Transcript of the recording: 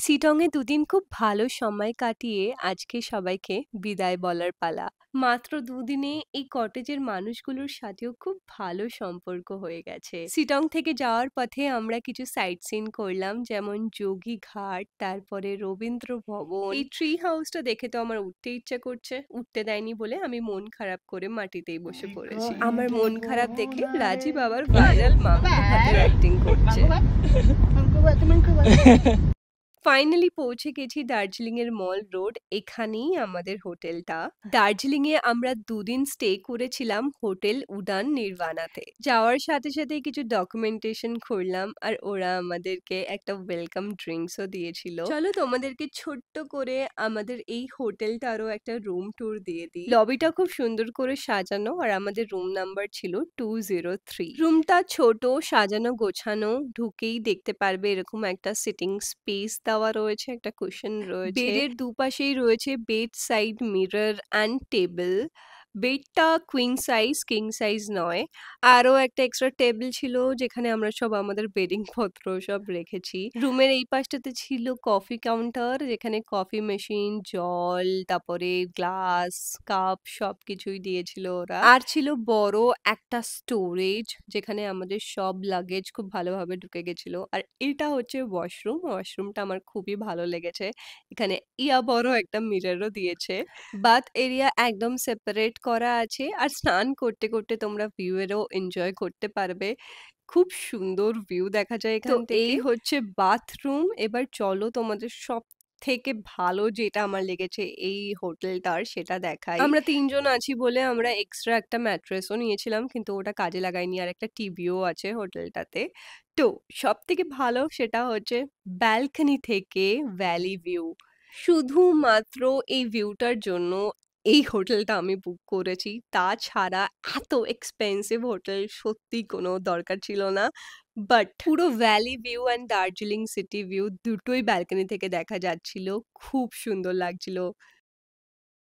শিটংয়ে দুদিন খুব ভালো সময় কাটিয়ে আজকে সবাইকে বিদায় বলার পালা। মাত্র দুদিনে এই কটেজের মানুষগুলোর সাথেও খুব ভালো সম্পর্ক হয়ে গেছে। শিটং থেকে যাওয়ার পথে আমরা কিছু সাইট সিন করলাম, যেমন যোগী ঘাট, তারপরে রবীন্দ্র ভবন। এই ট্রি হাউসটা দেখে তো আমার উঠতে ইচ্ছা করছে, উঠতে দেয়নি বলে আমি মন খারাপ করে মাটিতেই বসে পড়েছি। আমার মন খারাপ দেখে রাজীব আবার ভাইরাল মাংকু ভাতের অ্যাক্টিং করছে। ফাইনালি পৌঁছে গেছি দার্জিলিং এর মল রোড। এখানেই আমাদের হোটেলটা। দার্জিলিং এ আমরা দুদিন স্টে করেছিলাম হোটেল উড়ান নির্বাণাতে। যাওয়ার সাথে সাথে কিছু ডকুমেন্টেশন করলাম, আর ওরা আমাদেরকে একটা ওয়েলকাম ড্রিঙ্কসও দিয়েছিল। চলো তোমাদেরকে ছোট্ট করে আমাদের এই হোটেলটারও একটা রুম ট্যুর দিয়ে দিই। লবিটা খুব সুন্দর করে সাজানো, আর আমাদের রুম নাম্বার ছিল 203। রুমটা ছোট, সাজানো গোছানো। ঢুকেই দেখতে পারবে এরকম একটা সিটিং স্পেস দেওয়া রয়েছে, একটা কুশন রয়েছে। বেডের দুপাশেই রয়েছে bed side mirror and table. বেডটা কুইন সাইজ, কিং সাইজ নয়। আরো একটা এক্সট্রা টেবিল ছিল, যেখানে আমরা সব আমাদের বেডিং পত্র সব রেখেছি। রুমের এই পাশটাতে ছিল কফি কাউন্টার, যেখানে কফি মেশিন, জল, তারপরে গ্লাস, কাপ সবকিছুই দিয়েছিল ওরা। আর ছিল বড় একটা স্টোরেজ, যেখানে আমাদের সব লাগেজ খুব ভালোভাবে ঢুকে গেছিল। আর এটা হচ্ছে ওয়াশরুম। ওয়াশরুমটা আমার খুবই ভালো লেগেছে। এখানে বড় একটা মিররও দিয়েছে। বাথ এরিয়া একদম সেপারেট করা আছে, আর স্নান করতে করতে তোমরা ভিউ এরও এনজয় করতে পারবে। খুব সুন্দর ভিউ দেখা যায় এখান থেকে। এই হচ্ছে বাথরুম। এবার চলো তোমাদের সব থেকে ভালো যেটা আমার লেগেছে এই হোটেলটার সেটা দেখাই। আমরা তিনজন আছি বলে আমরা এক্সট্রা একটা ম্যাট্রেসও নিয়েছিলাম, কিন্তু ওটা কাজে লাগাইনি। আর একটা টিভিও আছে হোটেলটাতে। তো সব থেকে ভালো সেটা হচ্ছে ব্যালকনি থেকে ভ্যালি ভিউ। শুধুমাত্র এই ভিউটার জন্য এই হোটেলটা আমি বুক করেছি। তাছাড়া এত এক্সপেন্সিভ হোটেল সত্যি কোনো দরকার ছিল না। বাট পুরো valley view and Darjeeling city view দুটোই ব্যালকনি থেকে দেখা যাচ্ছিল। খুব সুন্দর লাগছিল।